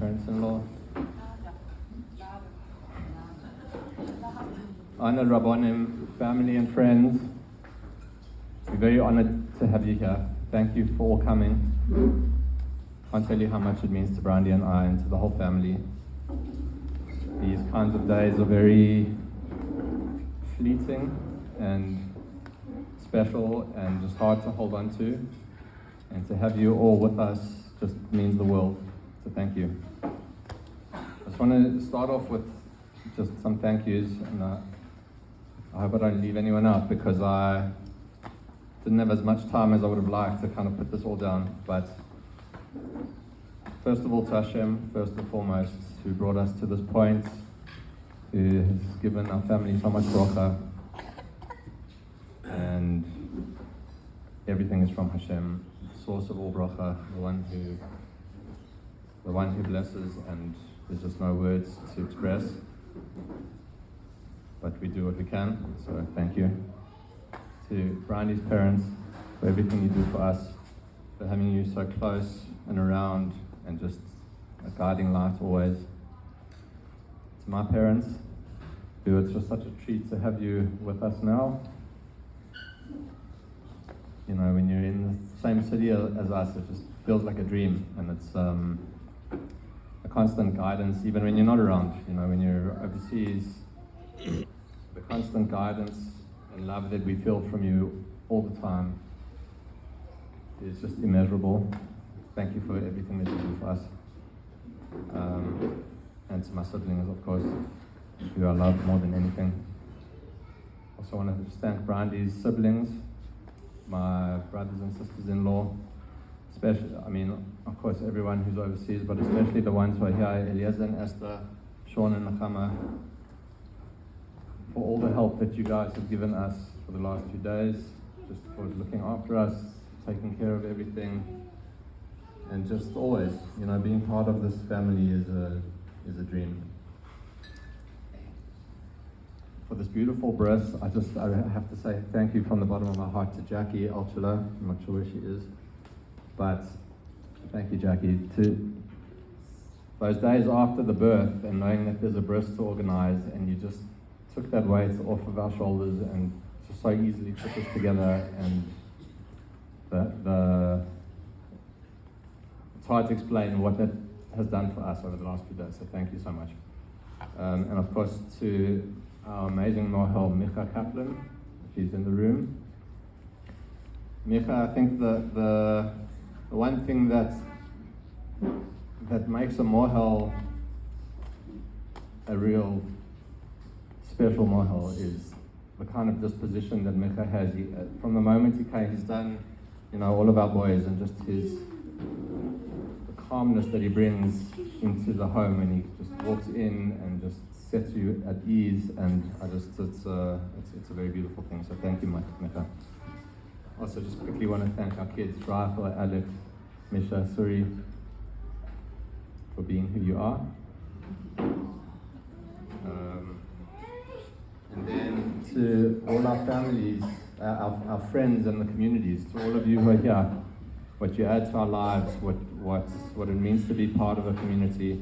parents-in-law. Honored Rabbonim, family and friends, we're very honored to have you here. Thank you for all coming. Can't tell you how much it means to Brandy and I and to the whole family. These kinds of days are very fleeting and special and just hard to hold on to. And to have you all with us just means the world. So thank you. I just want to start off with just some thank yous. And I hope I don't leave anyone out because I didn't have as much time as I would have liked to kind of put this all down. But first of all, to Hashem, first and foremost, who brought us to this point, who has given our family so much bracha, and everything is from Hashem, the source of all bracha, the one who blesses, and there's just no words to express, but we do what we can. So thank you to Brandy's parents for everything you do for us, for having you so close and around, and just a guiding light always. To my parents, who it's just such a treat to have you with us now. You know, when you're in the same city as us, it just feels like a dream, and it's a constant guidance, even when you're not around. You know, when you're overseas, the constant guidance and love that we feel from you all the time is just immeasurable. Thank you for everything that you do for us. And to my siblings, of course, who I love more than anything. Also want to just thank Brandy's siblings, my brothers and sisters-in-law, especially, I mean, of course, everyone who's overseas, but especially the ones who are here, Eliezer and Esther, Sean and Nachama, for all the help that you guys have given us for the last 2 days, just for looking after us, taking care of everything, and just always, you know, being part of this family is a dream. For this beautiful bris, I have to say thank you from the bottom of my heart to Jackie Altula. I'm not sure where she is, but thank you, Jackie. To those days after the birth and knowing that there's a bris to organize, and you just took that weight off of our shoulders and just so easily put this together, and it's hard to explain what that has done for us over the last few days, so thank you so much. And of course to our amazing Mohel Micha Kaplan, she's in the room. Micha, I think the one thing that makes a Mohel a real special Mohel is the kind of disposition that Micha has. From the moment he came, he's done, you know, all of our boys, and just the calmness that he brings into the home, and he just walks in and just sets you at ease, and it's a very beautiful thing. So thank you, Micha. Also, just quickly want to thank our kids, Rachel, Alex, Misha, Suri, for being who you are. And then to all our families, our friends and the communities, to all of you who are here, what you add to our lives, what it means to be part of a community.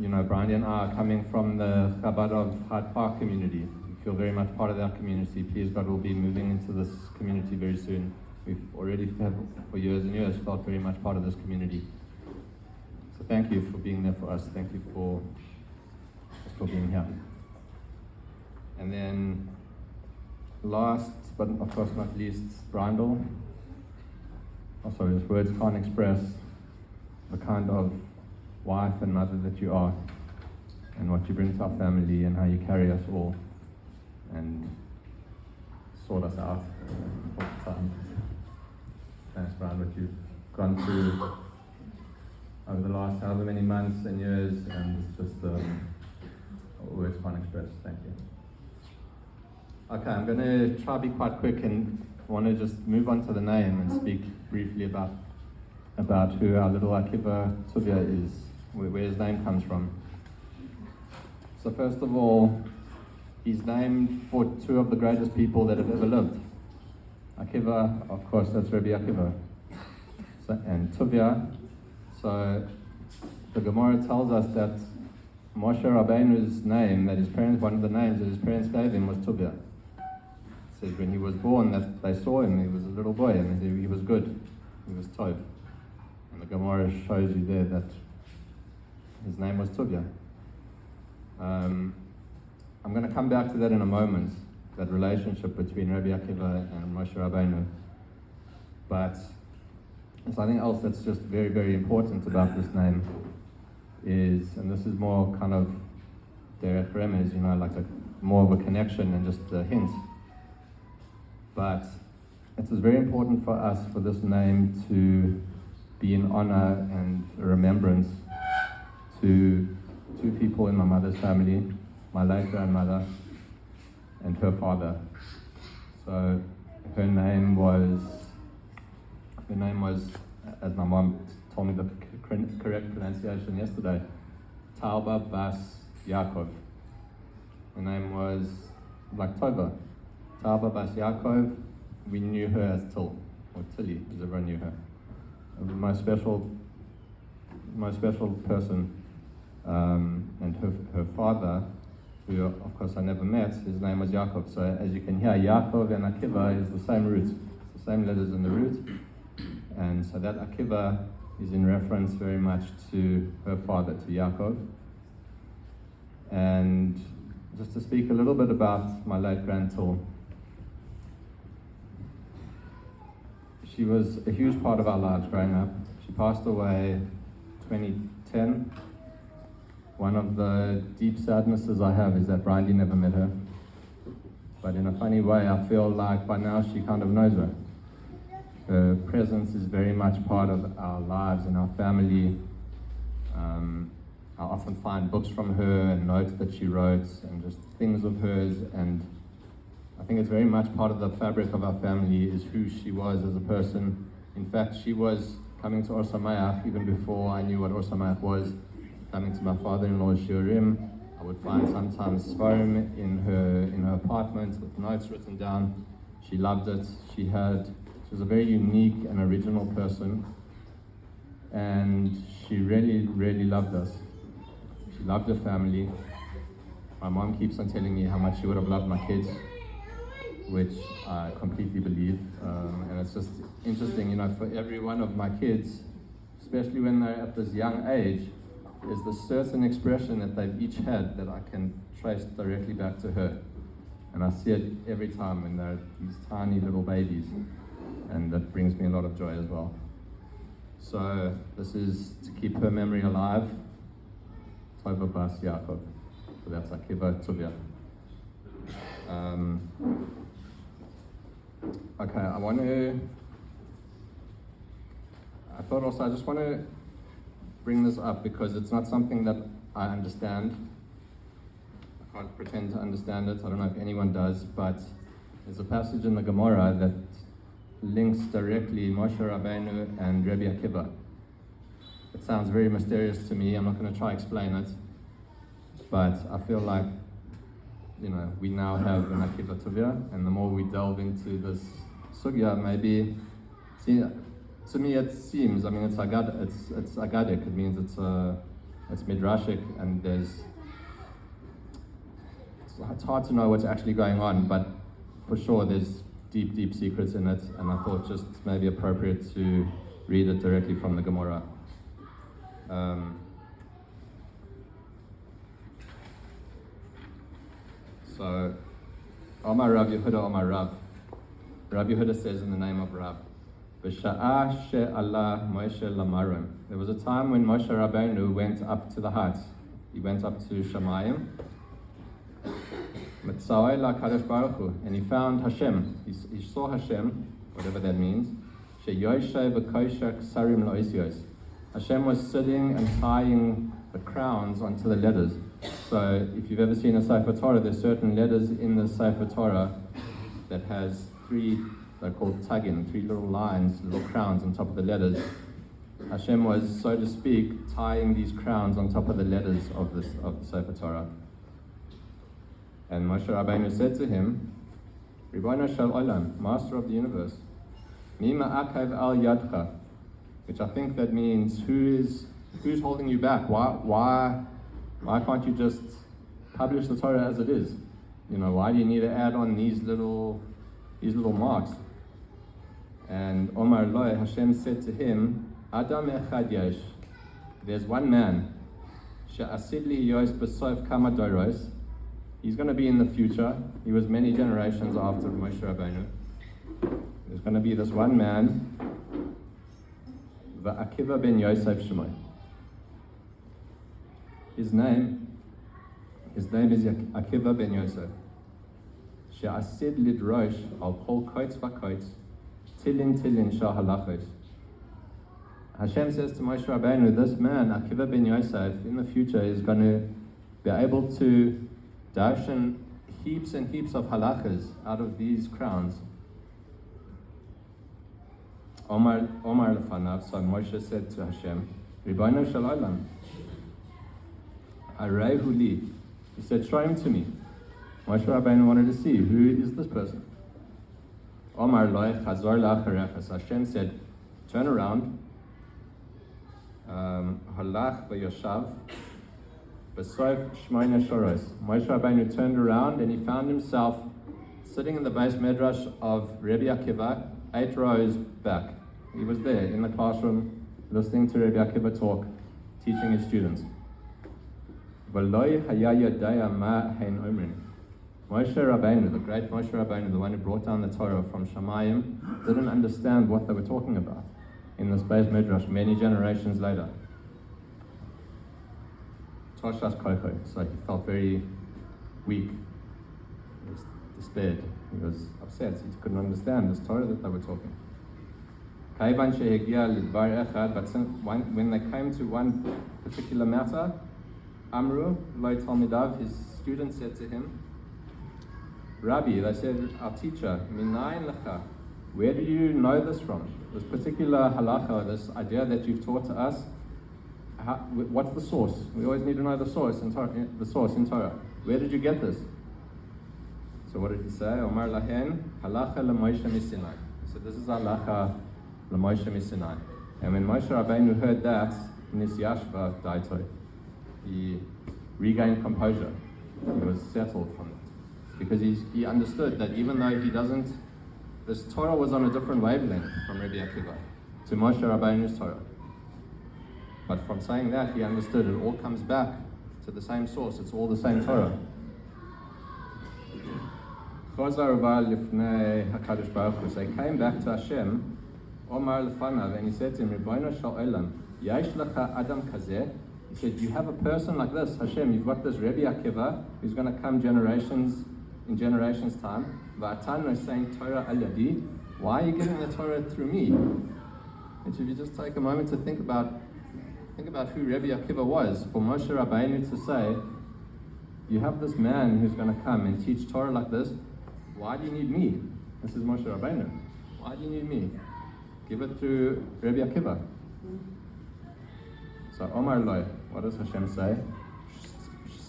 You know, Brandy and I are coming from the Chabad of Hyde Park community. We feel very much part of that community. Please God, we'll be moving into this community very soon. We've already have, for years and years, felt very much part of this community. So thank you for being there for us. Thank you for being here. And then last, but of course not least, Brindle. Also, his words can't express the kind of wife and mother that you are, and what you bring to our family, and how you carry us all, and sort us out all the time. Thanks, Brian, what you've gone through over the last however many months and years, and it's just words can't express. Thank you. Okay, I'm going to try to be quite quick and want to just move on to the name and speak briefly about who our little Akiva Tuviya is, where his name comes from. So first of all, he's named for two of the greatest people that have ever lived. Akiva, of course, that's Rabbi Akiva. So, and Tuviya, So the Gemara tells us that Moshe Rabbeinu's name, that his parents, one of the names that his parents gave him was Tuviya. It says when he was born that they saw him, he was a little boy and he was good, he was Tov. And the Gemara shows you there that his name was Tuviya. I'm going to come back to that in a moment, that relationship between Rabbi Akiva and Moshe Rabbeinu. But something else that's just very, very important about this name is, and this is more kind of derech remez, like more of a connection and just a hint. But it is very important for us for this name to be in honor and a remembrance to two people in my mother's family, my late grandmother and her father. So her name was, as my mom told me the correct pronunciation yesterday, Tauba Bas Yaakov. Her name was like Tova. Tauba Bas Yaakov, we knew her as Till, or Tilly, as everyone knew her. The most special person, and her father, who of course I never met, his name was Yaakov. So as you can hear, Yaakov and Akiva is the same root, it's the same letters in the root. And so that Akiva is in reference very much to her father, to Yaakov. And just to speak a little bit about my late grandtil, she was a huge part of our lives growing up. She passed away 2010. One of the deep sadnesses I have is that Brandy never met her. But in a funny way, I feel like by now she kind of knows her. Her presence is very much part of our lives and our family. I often find books from her and notes that she wrote and just things of hers, and I think it's very much part of the fabric of our family is who she was as a person. In fact, she was coming to Or Samayach even before I knew what Or Samayach was. Coming to my father-in-law's shiurim, I would find sometimes sforim in her apartment with notes written down. She loved it. She was a very unique and original person, and she really, really loved us. She loved her family. My mom keeps on telling me how much she would have loved my kids, which I completely believe. And it's just interesting, for every one of my kids, especially when they're at this young age, there's this certain expression that they've each had that I can trace directly back to her. And I see it every time when they're these tiny little babies. And that brings me a lot of joy as well. So this is to keep her memory alive. Tova Bas Yaakov. So that's Akiva Tuviya. Okay, I just want to bring this up because it's not something that I understand. I can't pretend to understand it. I don't know if anyone does, but there's a passage in the Gemara that links directly Moshe Rabbeinu and Rabbi Akiva. It sounds very mysterious to me. I'm not going to try to explain it, but I feel like we now have an Akiva Tuviya, and the more we delve into this sugya, maybe, to me it seems, it's agadic, it means it's midrashic, and it's hard to know what's actually going on, but for sure there's deep, deep secrets in it, and I thought just maybe appropriate to read it directly from the Gemara. So, Omar Rav Yehuda, Omar Rav. Rav Yehuda says in the name of Rav, B'sha'ah she'ala Moshe lamarim. There was a time when Moshe Rabbeinu went up to the heights. He went up to Shamayim. Mitzawai la Kadosh Baruch Hu, and he found Hashem. He saw Hashem, whatever that means. She'yoshei v'koshek sarim lo'isyos. Hashem was sitting and tying the crowns onto the letters. So if you've ever seen a Sefer Torah, there's certain letters in the Sefer Torah that has they're called tagin, 3 little lines, little crowns on top of the letters. Hashem was, so to speak, tying these crowns on top of the letters of the Sefer Torah. And Moshe Rabbeinu said to him, Ribono shel olam, Master of the universe, Mi ma'akev al yadcha, which I think that means who's holding you back? Why can't you just publish the Torah as it is? Why do you need to add on these little marks? And Omar Loi, Hashem said to him, Adam echad yesh, there's one man, she'asid li yos b'sof kama doros. He's going to be in the future. He was many generations after Moshe Rabbeinu. There's going to be this one man, Akiva ben Yosef Shemai. His name is Akiva ben Yosef. She'asid lidrosh al kol koitz v'koitz, tilin shah halachos. Hashem says to Moshe Rabbeinu, this man, Akiva ben Yosef, in the future is going to be able to darshan heaps and heaps of halachas out of these crowns. Omar lefanav, so Moshe said to Hashem, Ribono shel olam, Areihu li. He said, show him to me. Moshe Rabbeinu wanted to see, who is this person? Omar loy chazor la'acharecha. So Hashem said, turn around. Halach v'yoshav b'soif shmoina shoros. Moshe Rabbeinu turned around and he found himself sitting in the base medrash of Rabbi Akiva, 8 rows back. He was there in the classroom listening to Rabbi Akiva talk, teaching his students. V'loi haya yadaya ma hein omrin. Moshe Rabbeinu, the great Moshe Rabbeinu, the one who brought down the Torah from Shamayim, didn't understand what they were talking about in this base midrash many generations later. Toshas kocho, so he felt very weak. He was despaired. He was upset. He couldn't understand this Torah that they were talking. But when they came to one particular matter, Amru, Lo Talmidav, his students said to him, Rabbi, they said, our teacher, Minayin lecha, where do you know this from? This particular halacha, this idea that you've taught to us, what's the source? We always need to know the source in Torah. Where did you get this? So what did he say? Omar lahen, halacha l'Moshe miSinai. He said, this is halacha l'Moshe miSinai. And when Moshe Rabbeinu heard that, Nis Yashva Daitoi, he regained composure. He was settled from it. Because he understood that even though this Torah was on a different wavelength from Rabbi Akiva to Moshe Rabbeinu's Torah. But from saying that, he understood it all comes back to the same source. It's all the same Torah. So he came back to Hashem, Omar lefanav, and he said to him, Ribono shel olam, yesh lecha adam kazeh. He said, you have a person like this, Hashem, you've got this Rabbi Akiva, who's going to come in generations time. V'atanu is saying Torah al yadi. Why are you getting the Torah through me? And if you just take a moment to think about who Rabbi Akiva was, for Moshe Rabbeinu to say, you have this man who's going to come and teach Torah like this, why do you need me? This is Moshe Rabbeinu. Why do you need me? Give it through Rabbi Akiva. So Omar Loi, what does Hashem say?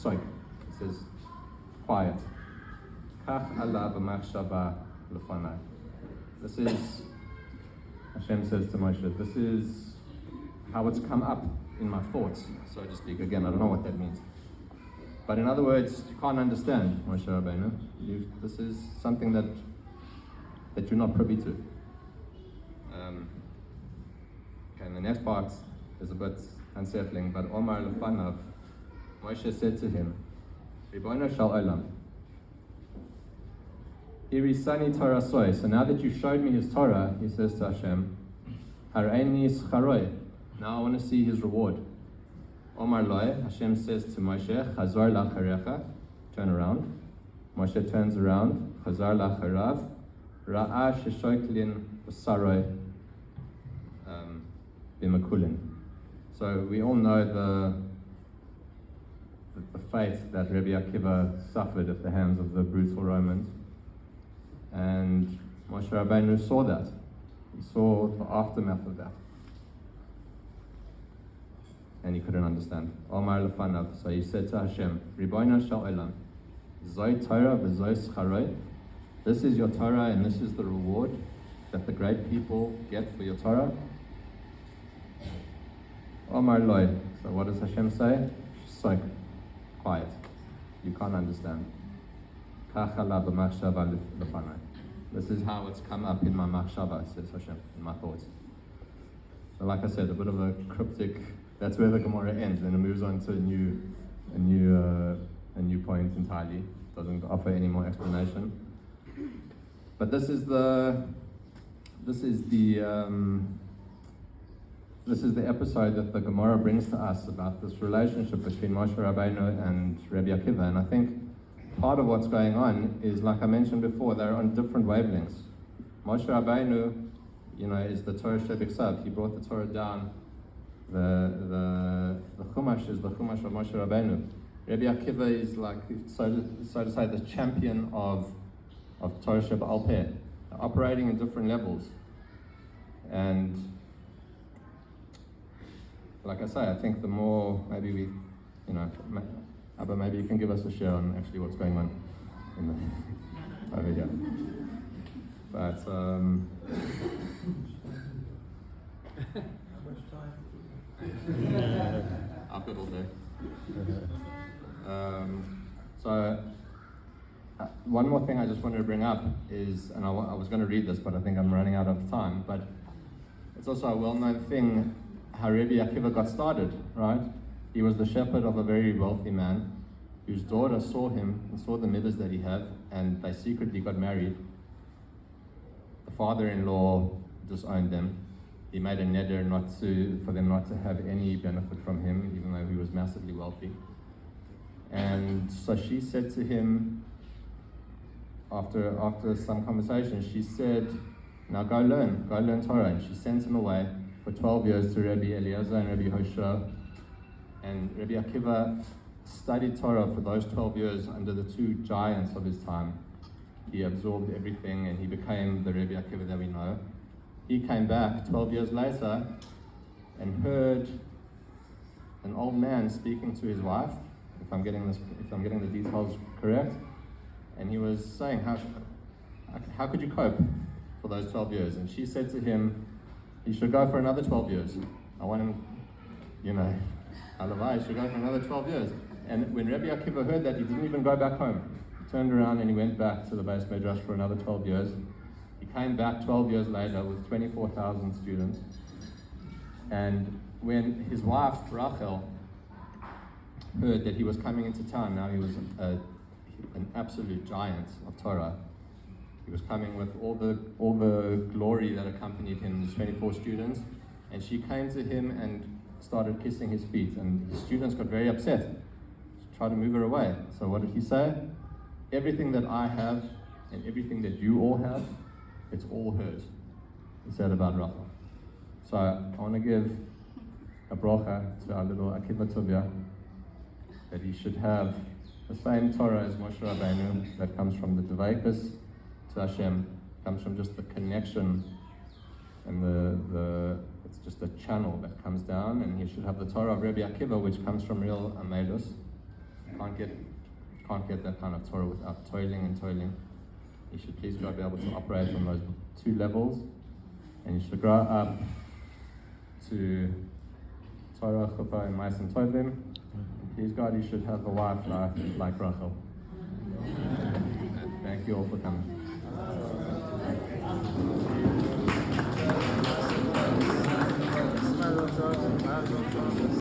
Soik. He says, quiet. Kach Allah b'machshava l'fanai. This is, Hashem says to Moshe, this is how it's come up in my thoughts, so to speak. Again, I don't know what that means. But in other words, you can't understand, Moshe Rabbeinu. This is something that you're not privy to. And the next part is a bit unsettling, but Omar lefanav, Moshe said to him, Ribono shel olam, Irisani Torah soy. So now that you showed me his Torah, he says to Hashem, Hareini scharoi. Now I want to see his reward. Omar loy, Hashem says to Moshe, Chazor lacharecha, turn around. Moshe turns around, Chazor lacharav, Ra'a sheshoiklin b'saroi b'makulin. So we all know the fate that Rabbi Akiva suffered at the hands of the brutal Romans. And Moshe Rabbeinu saw that. He saw the aftermath of that. And he couldn't understand. Omar lefanav. So he said to Hashem, Ribono shel olam, Zoi Torah v'zoi scharoi. This is your Torah and this is the reward that the great people get for your Torah. Omar loy. So what does Hashem say? Soik, quiet. You can't understand. This is how it's come up in my machshava, says Hashem, in my thoughts. So like I said, a bit of a cryptic, that's where the Gemara ends, then it moves on to a new point entirely. Doesn't offer any more explanation. But this is the episode that the Gemara brings to us about this relationship between Moshe Rabbeinu and Rabbi Akiva. And I think part of what's going on is, like I mentioned before, they're on different wavelengths. Moshe Rabbeinu, is the Torah Shebiksav. He brought the Torah down. The Chumash is the Chumash of Moshe Rabbeinu. Rabbi Akiva is like, so to say, the champion of Torah Sheba'al Peh, operating in different levels. And like I say, I think the more maybe we, Abba, maybe you can give us a share on actually what's going on over here. But how much time? I've got all day. So one more thing I just wanted to bring up is, and I was going to read this, but I think I'm running out of time, but it's also a well-known thing how Rabbi Akiva got started, right? He was the shepherd of a very wealthy man whose daughter saw him and saw the midas that he had, and they secretly got married. The father-in-law disowned them. He made a neder for them not to have any benefit from him, even though he was massively wealthy. And so she said to him, after some conversation, she said, now go learn Torah. And she sent him away for 12 years to Rabbi Eliezer and Rabbi Hoshua. And Rabbi Akiva studied Torah for those 12 years under the two giants of his time. He absorbed everything and he became the Rabbi Akiva that we know. He came back 12 years later and heard an old man speaking to his wife, if I'm getting the details correct, and he was saying, how could you cope for those 12 years? And she said to him, he should go for another 12 years. I want him, Halavai, he should go for another 12 years. And when Rabbi Akiva heard that, he didn't even go back home. He turned around and he went back to the Beis Midrash for another 12 years. He came back 12 years later with 24,000 students. And when his wife, Rachel, heard that he was coming into town, now he was an absolute giant of Torah. He was coming with all the glory that accompanied him, his 24 students. And she came to him and started kissing his feet. And the students got very upset. She tried to move her away. So what did he say? Everything that I have and everything that you all have, it's all hers. He said about Rachel. So I want to give a bracha to our little Akiva Tuviya, that he should have the same Torah as Moshe Rabbeinu, that comes from the Deveikus to Hashem, comes from just the connection and it's just a channel that comes down, and he should have the Torah of Rabbi Akiva, which comes from real Amelus. Can't get that kind of Torah without toiling. You should please God be able to operate on those two levels, and you should grow up to Torah, Chuppah, and Ma'asim Tovim. Please God, you should have a wife like Rachel. Thank you all for coming.